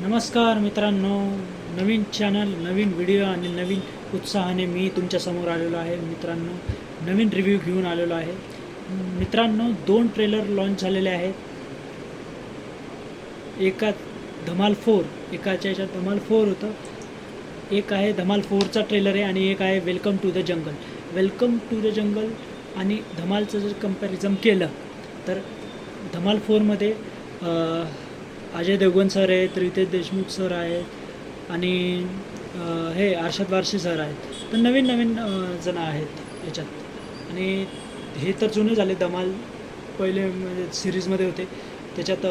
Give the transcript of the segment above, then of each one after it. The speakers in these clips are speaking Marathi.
नमस्कार मित्रांनो, नवीन चॅनल, नवीन व्हिडिओ आणि नवीन उत्साहाने मी तुमच्यासमोर आलेलो आहे. मित्रांनो, नवीन रिव्ह्यू घेऊन आलेलो आहे. मित्रांनो, 2 ट्रेलर लॉन्च झालेले आहेत. एका धमाल 4, एकाच्या याच्यात धमाल 4 होतं. एक आहे धमाल 4चा ट्रेलर आहे आणि एक आहे welcome to the jungle. Welcome to the jungle आणि धमालचं जर कंपॅरिझन केलं तर धमाल 4मध्ये अजय देवगण सर आहेत, रितेश देशमुख सर आहेत आणि हे अर्षद वारसी सर आहेत. तर नवीन नवीन जण आहेत याच्यात. आणि हे तर जुने झाले. धमाल पहिले म्हणजे सिरीजमध्ये होते. त्याच्यात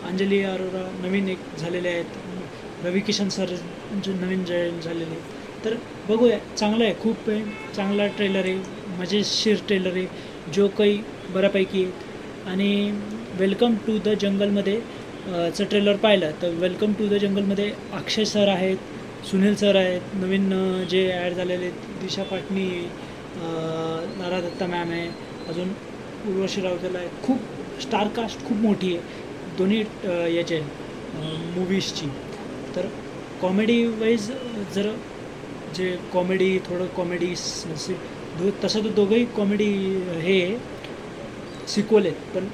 अंजली अरोरा नवीन एक झालेले आहेत. रवी किशन सर जे नवीन जॉईन झालेले आहेत. तर बघूया, चांगलं आहे, खूप आहे, चांगला ट्रेलर आहे, मजेशीर ट्रेलर आहे, जो काही बऱ्यापैकी आहे. आणि वेलकम टू द जंगलमध्ये चं ट्रेलर पाहिलं तर वेलकम टू द जंगलमध्ये अक्षय सर आहेत, सुनील सर आहेत, नवीन जे ॲड झालेले आहेत, दिशा पाटणी, नारा दत्ता मॅम आहे, अजून उर्वशी रावतेला आहे. खूप स्टारकास्ट खूप मोठी आहे दोन्ही याचे मूवीजची. तर कॉमेडी वाईज जर जे कॉमेडी थोडं कॉमेडी तसं तर दोघंही कॉमेडी हे सिक्वल आहेत. पण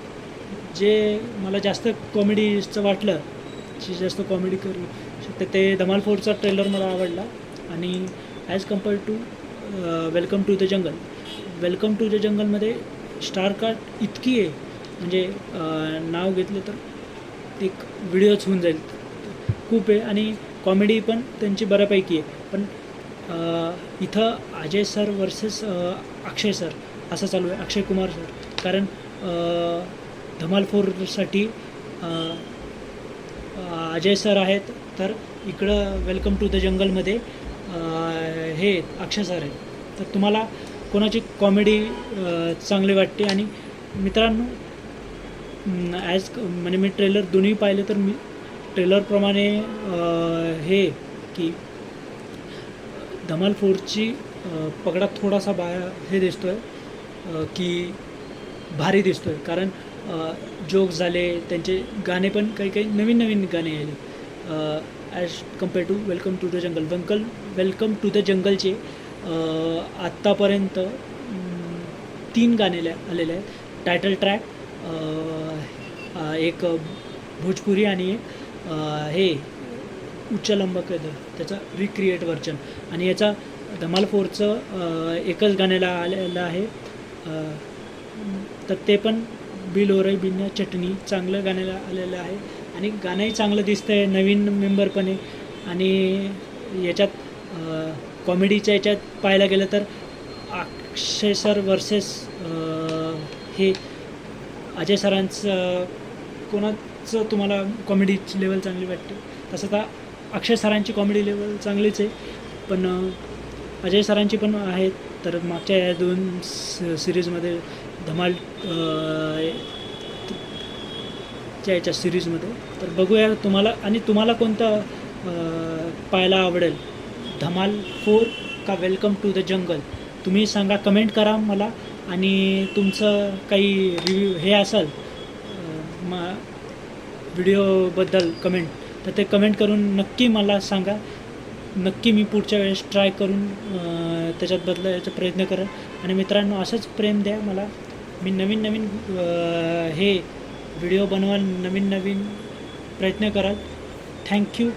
जे मला जास्त कॉमेडीचं वाटलं, जे जास्त कॉमेडी करू शकते ते धमाल 4चा ट्रेलर मला आवडला. आणि as compare to Welcome to the jungle, welcome to the जंगलमध्ये स्टारकास्ट इतकी आहे म्हणजे नाव घेतलं तर एक व्हिडिओच होऊन जाईल, खूप आहे. आणि कॉमेडी पण त्यांची बऱ्यापैकी आहे. पण इथं अजय सर वर्सेस अक्षय सर असं चालू आहे, अक्षय कुमार सर. कारण धमाल 4साठी अजय सर आहेत, तर इकडं वेलकम टू द जंगलमध्ये हे अक्षय सर आहेत. तर तुम्हाला कोणाची कॉमेडी चांगली वाटते? आणि मित्रांनो, म्हणजे मी ट्रेलर दोन्ही पाहिले तर मी ट्रेलरप्रमाणे हे की धमाल 4ची पगडा थोडासा हे दिसतो आहे की भारी दिसतो आहे. कारण जोक्स झाले, त्यांचे गाणे पण काही काही नवीन नवीन गाणे आले as compare to Welcome to the jungle. Welcome to the जंगलचे आत्तापर्यंत 3 गाणे आलेले आहेत. टायटल ट्रॅक, एक भोजपुरी आणि एक हे उच्च लंबक त्याचा रिक्रिएट व्हर्जन. आणि याचा धमाल 4चं एकच गाण्याला आलेलं आहे. तर ते पण बिल ओरई बिन्या चटणी चांगलं गाण्याला आलेलं आहे. आणि गाणंही चांगलं दिसतं आहे, नवीन मेंबर पण आहे. आणि याच्यात कॉमेडीच्या याच्यात पाहायला गेलं तर अक्षय सर वर्सेस हे अजय सरांचं, कोणाचं तुम्हाला कॉमेडीची लेवल चांगली वाटते? तसं तर अक्षय सरांची कॉमेडी लेवल चांगलीच आहे, पण अजय सरांची पण आहेत. तर मागच्या या 2 सिरीजमध्ये धमाल च्या याच्या सिरीजमध्ये. तर बघूया तुम्हाला कोणतं पाहायला आवडेल, धमाल 4 का वेलकम टू द जंगल? तुम्ही सांगा, कमेंट करा मला. आणि तुमचं काही रिव्ह्यू हे असेल व्हिडिओबद्दल कमेंट, तर ते कमेंट करून नक्की मला सांगा. नक्की मी पुढच्या वेळेस ट्राय करून त्याच्यात बदलायचा प्रयत्न करेन. आणि मित्रांनो, असंच प्रेम द्या मला. मी नवीन नवीन हे व्हिडिओ बनवाल, नवीन नवीन प्रयत्न कराल. थँक्यू.